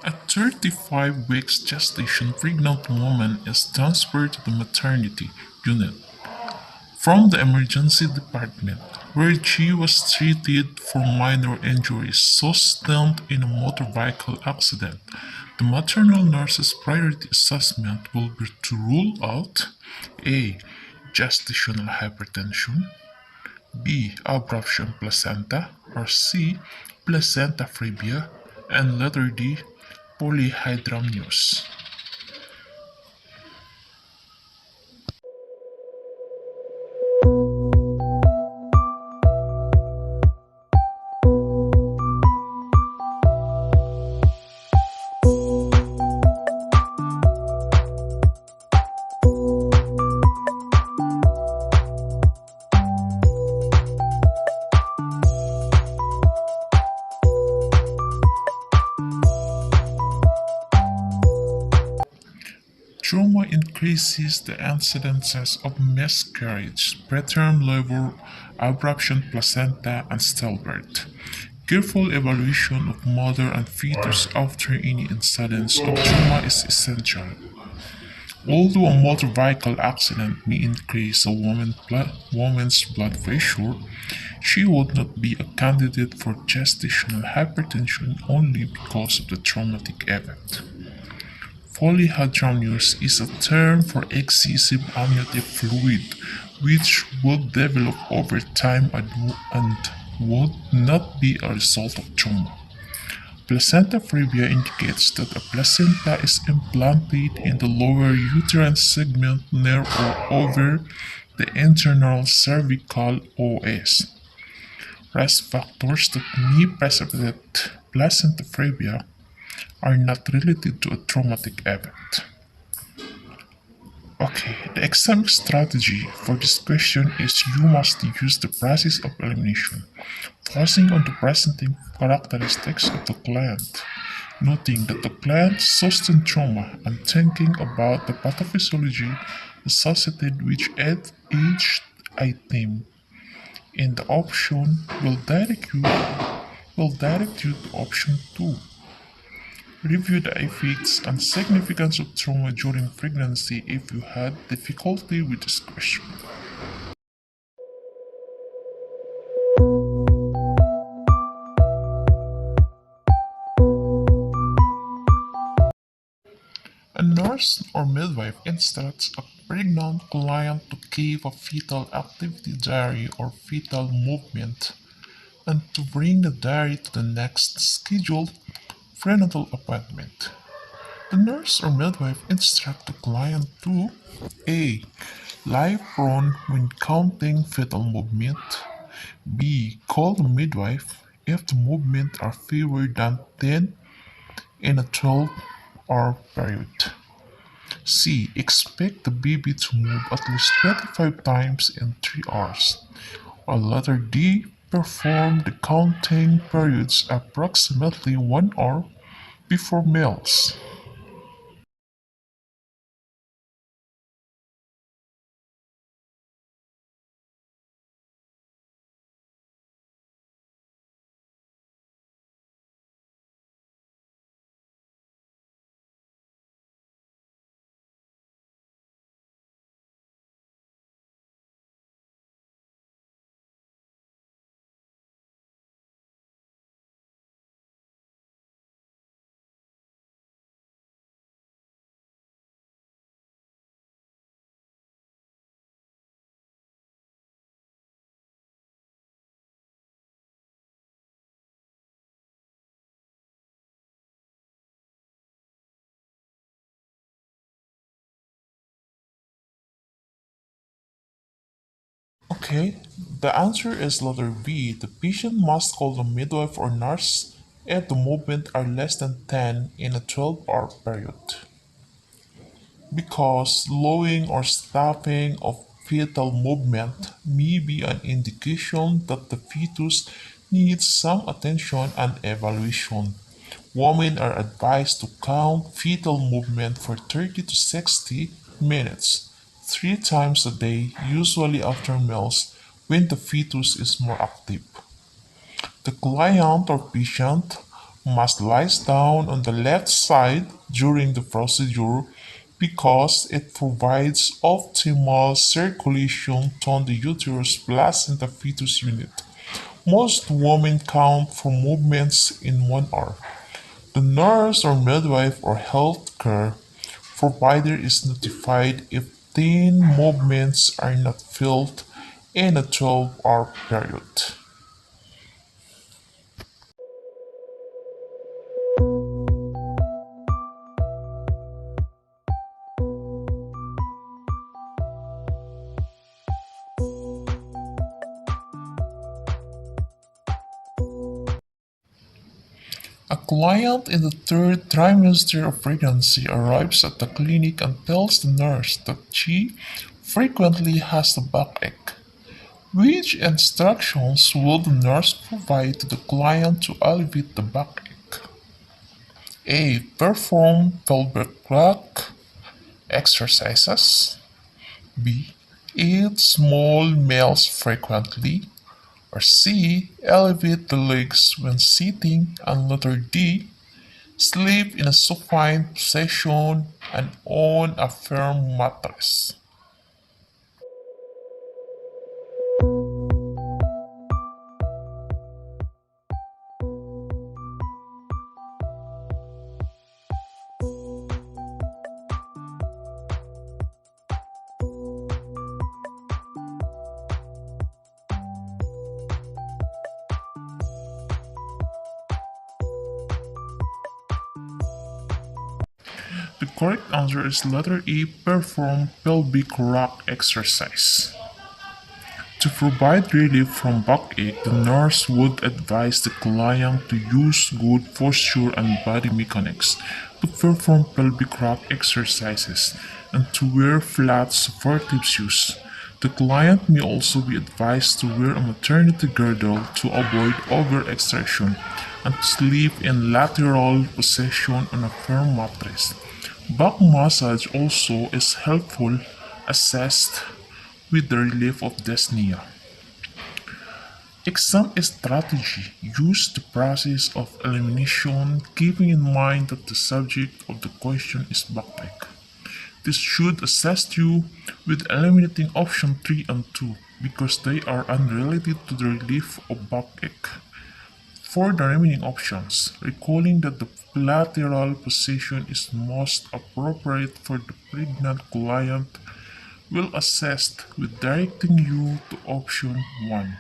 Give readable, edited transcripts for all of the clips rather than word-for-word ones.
At 35 weeks gestation, pregnant woman is transferred to the maternity unit from the emergency department, where she was treated for minor injuries sustained in a motor vehicle accident. The maternal nurse's priority assessment will be to rule out A. Gestational hypertension, B. Abruption placenta, or C. Placenta previa, and letter D. Polyhydramnios. Trauma increases the incidences of miscarriage, preterm labor, abruption placenta, and stillbirth. Careful evaluation of mother and fetus after any incidence of trauma is essential. Although a motor vehicle accident may increase a woman's blood pressure, she would not be a candidate for gestational hypertension only because of the traumatic event. Polyhydramnios is a term for excessive amniotic fluid which would develop over time and would not be a result of trauma. Placenta previa indicates that a placenta is implanted in the lower uterine segment near or over the internal cervical OS. Risk factors that may precipitate placenta previa are not related to a traumatic event. Okay, the exam strategy for this question is you must use the process of elimination, focusing on the presenting characteristics of the client, noting that the client sustained trauma and thinking about the pathophysiology associated with each item in the option will direct you to option 2. Review the effects and significance of trauma during pregnancy if you had difficulty with this question. A nurse or midwife instructs a pregnant client to keep a fetal activity diary or fetal movement and to bring the diary to the next scheduled prenatal appointment. The nurse or midwife instruct the client to A. Lie prone when counting fetal movement. B. Call the midwife if the movements are fewer than 10 in a 12-hour period. C. Expect the baby to move at least 25 times in 3 hours. Or letter D. Perform the counting periods approximately 1 hour before meals. Okay, the answer is letter B. The patient must call the midwife or nurse if the movements are less than 10 in a 12-hour period. Because slowing or stopping of fetal movement may be an indication that the fetus needs some attention and evaluation. Women are advised to count fetal movement for 30 to 60 minutes, 3 times a day, usually after meals when the fetus is more active. The client or patient must lie down on the left side during the procedure because it provides optimal circulation to the uterus placenta fetus unit. Most women count for movements in 1 hour. The nurse or midwife or healthcare provider is notified if 10 movements are not filled in a 12-hour period. A client in the third trimester of pregnancy arrives at the clinic and tells the nurse that she frequently has a backache. Which instructions will the nurse provide to the client to alleviate the backache? A. Perform pelvic crack exercises. B. Eat small meals frequently. Or C. Elevate the legs when sitting. And letter D. Sleep in a supine position and on a firm mattress. The correct answer is letter E. Perform pelvic rock exercise. To provide relief from backache, the nurse would advise the client to use good posture and body mechanics, to perform pelvic rock exercises, and to wear flat supportive shoes. The client may also be advised to wear a maternity girdle to avoid overexertion and to sleep in lateral position on a firm mattress. Back massage also is helpful assessed with the relief of dyspnea. Exam strategy use the process of elimination, keeping in mind that the subject of the question is backache. This should assist you with eliminating option 3 and 2 because they are unrelated to the relief of backache. For the remaining options, recalling that the lateral position is most appropriate for the pregnant client will assist with directing you to option 1.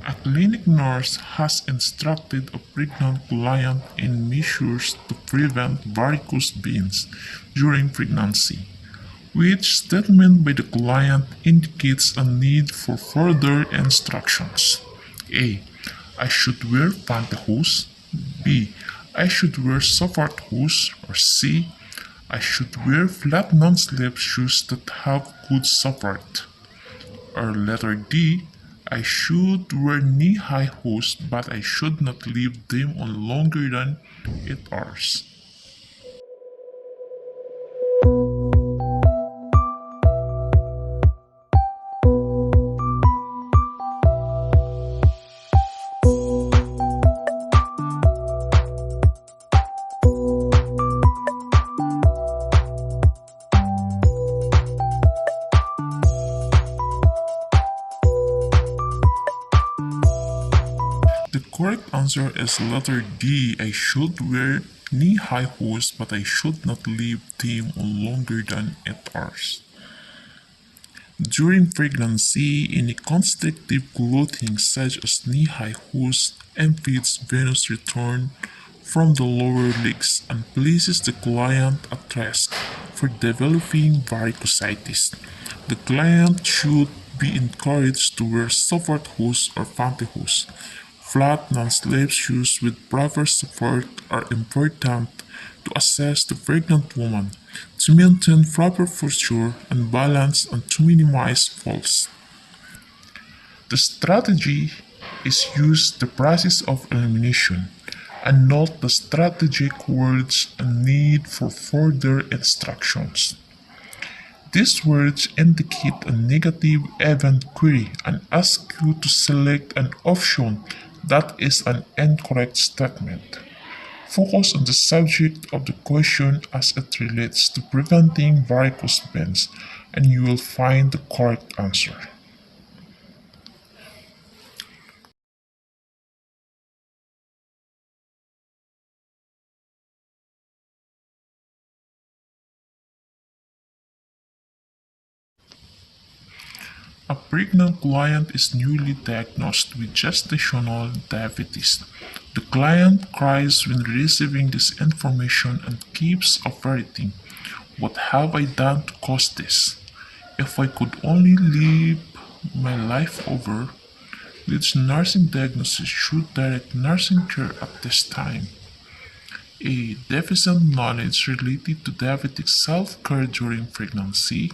A clinic nurse has instructed a pregnant client in measures to prevent varicose veins during pregnancy. Which statement by the client indicates a need for further instructions? A. I should wear pantyhose. B. I should wear support hose. Or C. I should wear flat non-slip shoes that have good support. Or letter D. I should wear knee-high hose but I should not leave them on longer than 8 hours. The correct answer is letter D. I should wear knee-high hose but I should not leave them on longer than 8 hours. During pregnancy, any constrictive clothing such as knee-high hose impedes venous return from the lower legs and places the client at risk for developing varicositis. The client should be encouraged to wear support hose or pantyhose. Flat non-slip shoes with proper support are important to assess the pregnant woman, to maintain proper posture and balance and to minimize falls. The strategy is use the process of elimination and note the strategic words and need for further instructions. These words indicate a negative event query and ask you to select an option that is an incorrect statement. Focus on the subject of the question as it relates to preventing varicose veins, and you will find the correct answer. A pregnant client is newly diagnosed with gestational diabetes. The client cries when receiving this information and keeps averting, "What have I done to cause this? If I could only live my life over." Which nursing diagnosis should direct nursing care at this time? A. Deficient knowledge related to diabetic self-care during pregnancy.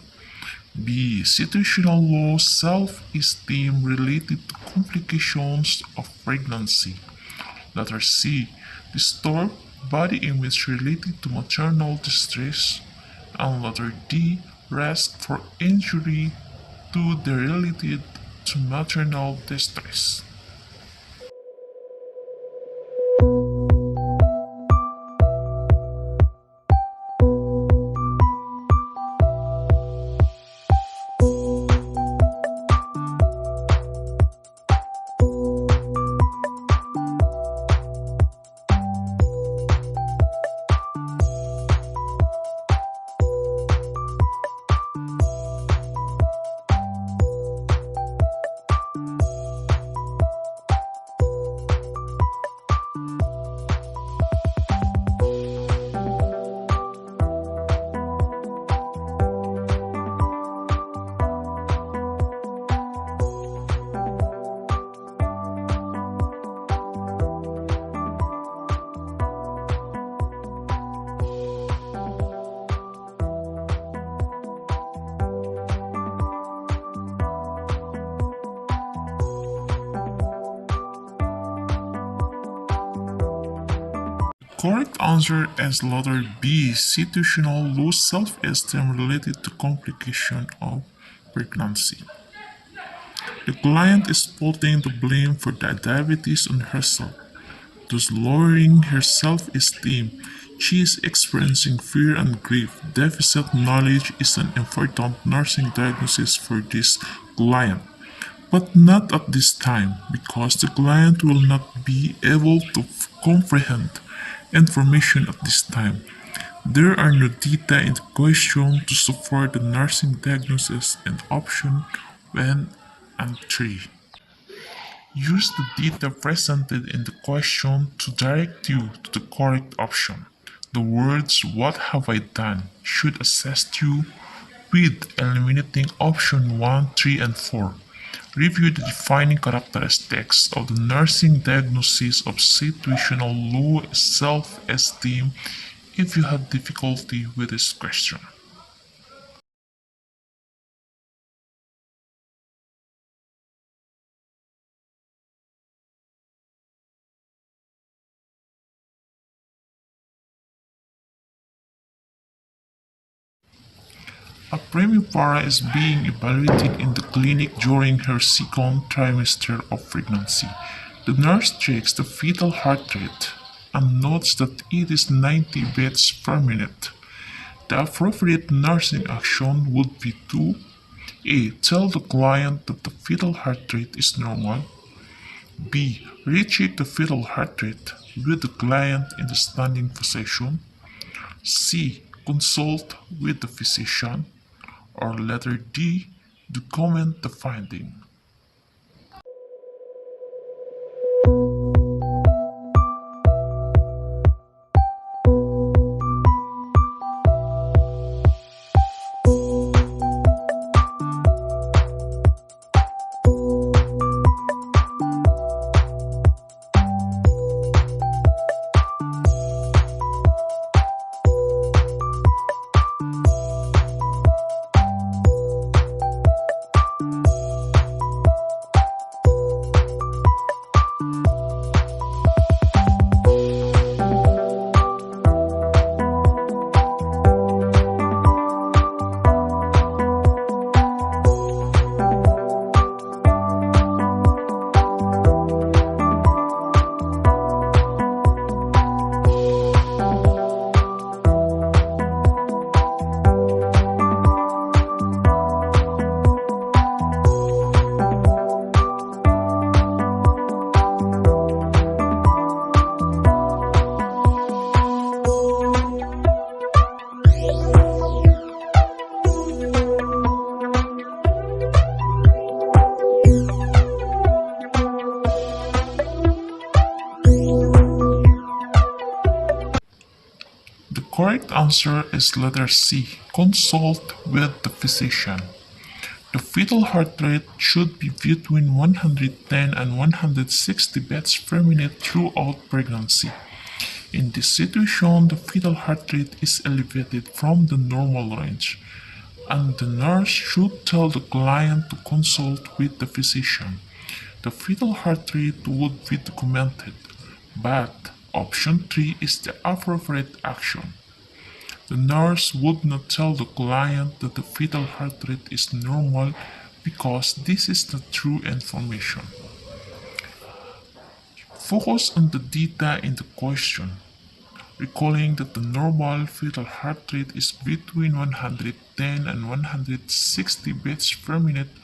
B. Situational low self-esteem related to complications of pregnancy. Letter C. Disturbed body image related to maternal distress. And letter D. Risk for injury to the related to maternal distress. Correct answer is letter B. Situational low self-esteem related to complication of pregnancy. The client is putting the blame for the diabetes on herself, thus lowering her self-esteem. She is experiencing fear and grief. Deficit knowledge is an important nursing diagnosis for this client, but not at this time because the client will not be able to comprehend information at this time. There are no data in the question to support the nursing diagnosis and option 1 and 3. Use the data presented in the question to direct you to the correct option. The words "What have I done?" should assist you with eliminating option 1, 3, and 4. Review the defining characteristics of the nursing diagnosis of situational low self-esteem if you had difficulty with this question. A primipara is being evaluated in the clinic during her second trimester of pregnancy. The nurse checks the fetal heart rate and notes that it is 90 beats per minute. The appropriate nursing action would be to A. Tell the client that the fetal heart rate is normal. B. Recheck the fetal heart rate with the client in the standing position. C. Consult with the physician. Or letter D. Document the finding. correct answer is letter C. Consult with the physician. The fetal heart rate should be between 110 and 160 beats per minute throughout pregnancy. In this situation, the fetal heart rate is elevated from the normal range, and the nurse should tell the client to consult with the physician. The fetal heart rate would be documented, but option 3 is the appropriate action. The nurse would not tell the client that the fetal heart rate is normal because this is not true information. Focus on the data in the question, recalling that the normal fetal heart rate is between 110 and 160 beats per minute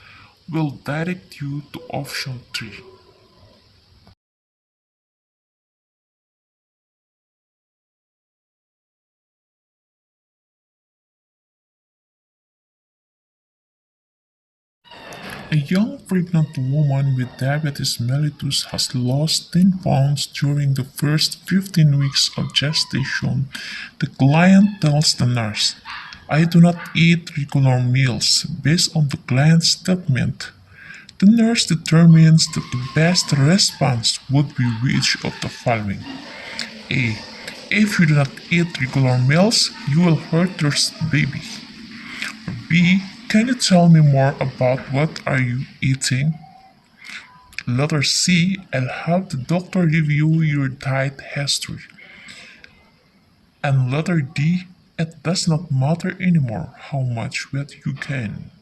will direct you to option 3. A young pregnant woman with diabetes mellitus has lost 10 pounds during the first 15 weeks of gestation. The client tells the nurse, "I do not eat regular meals." Based on the client's statement, the nurse determines that the best response would be which of the following. A. If you do not eat regular meals, you will hurt your baby. B. Can you tell me more about what are you eating? Letter C. I'll have the doctor review your diet history. And letter D. It does not matter anymore how much weight you gain.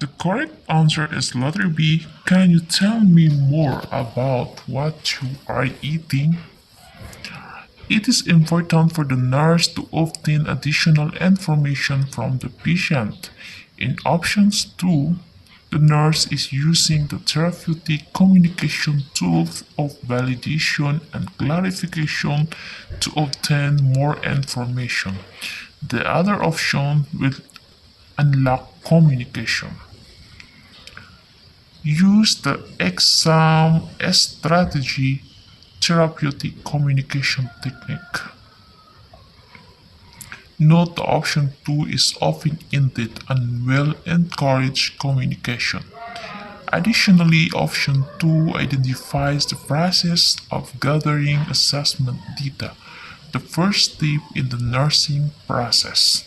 The correct answer is letter B. Can you tell me more about what you are eating? It is important for the nurse to obtain additional information from the patient. In options 2, the nurse is using the therapeutic communication tools of validation and clarification to obtain more information. The other option will unlock communication. Use the exam strategy therapeutic communication technique. Note the option 2 is open-ended and will encourage communication. Additionally, option 2 identifies the process of gathering assessment data, the first step in the nursing process.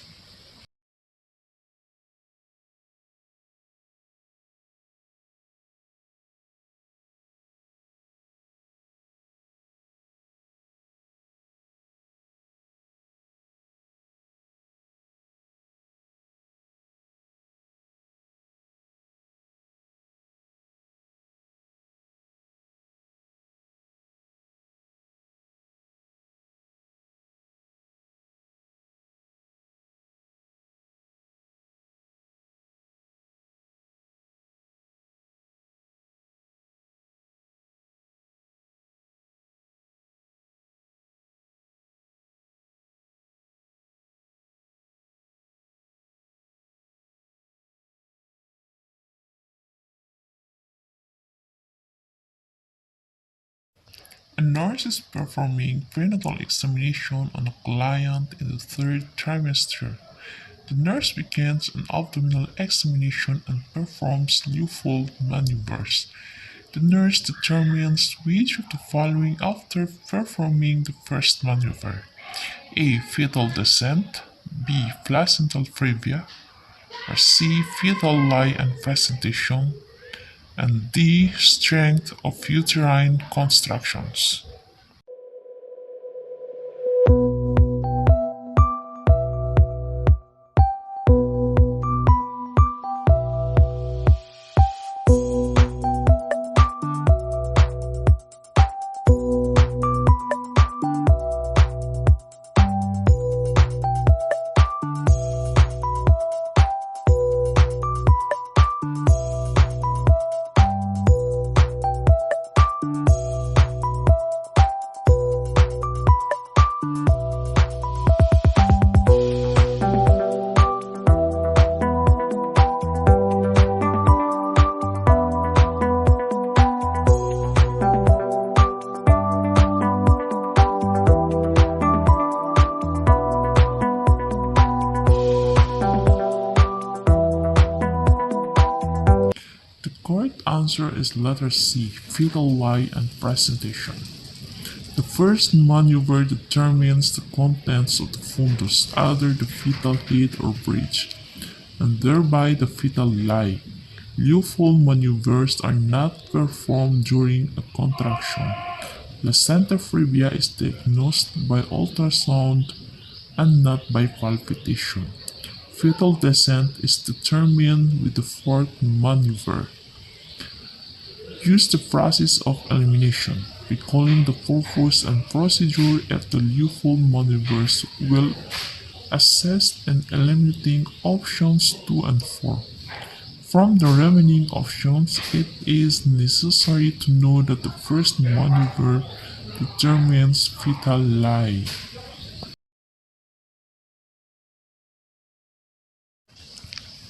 A nurse is performing prenatal examination on a client in the third trimester. The nurse begins an abdominal examination and performs Leopold maneuvers. The nurse determines which of the following after performing the first maneuver. A. Fetal descent. B. Placental previa. Or C. Fetal lie and presentation. And D. Strength of uterine contractions. answer is letter C, fetal lie and presentation. The first maneuver determines the contents of the fundus, either the fetal head or breech, and thereby the fetal lie. Lethal maneuvers are not performed during a contraction. Placenta previa is diagnosed by ultrasound and not by palpitation. Fetal descent is determined with the fourth maneuver. Use the process of elimination, recalling the purpose and procedure of the lethal maneuvers will assist in eliminating options 2 and 4. From the remaining options, it is necessary to know that the first maneuver determines fetal lie.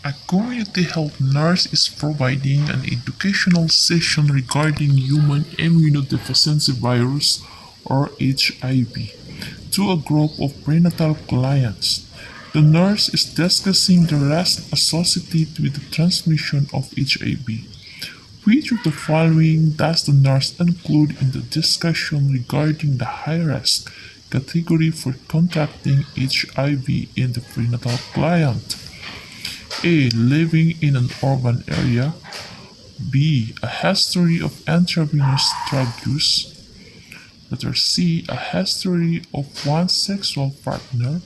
A community health nurse is providing an educational session regarding human immunodeficiency virus or HIV to a group of prenatal clients. The nurse is discussing the risks associated with the transmission of HIV. Which of the following does the nurse include in the discussion regarding the high risk category for contracting HIV in the prenatal client? A. Living in an urban area. B. A history of intravenous drug use. Letter C. A history of one sexual partner.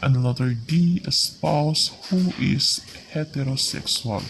And letter D. A spouse who is heterosexual.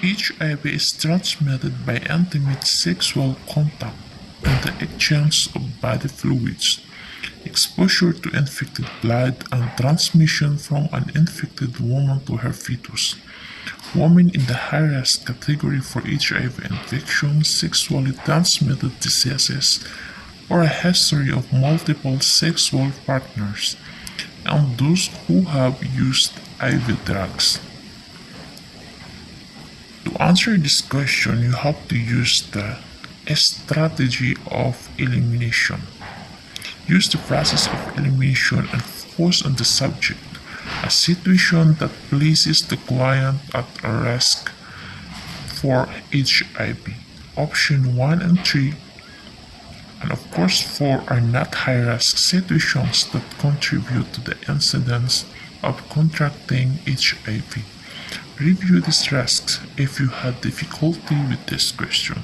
HIV is transmitted by intimate sexual contact and the exchange of body fluids, exposure to infected blood, and transmission from an infected woman to her fetus. Women in the high-risk category for HIV infection, sexually transmitted diseases, or a history of multiple sexual partners, and those who have used IV drugs. To answer this question, you have to use the strategy of elimination. Use the process of elimination and focus on the subject, a situation that places the client at a risk for HIV. Option 1 and 3, and of course 4, are not high-risk situations that contribute to the incidence of contracting HIV. Review these risks if you had difficulty with this question.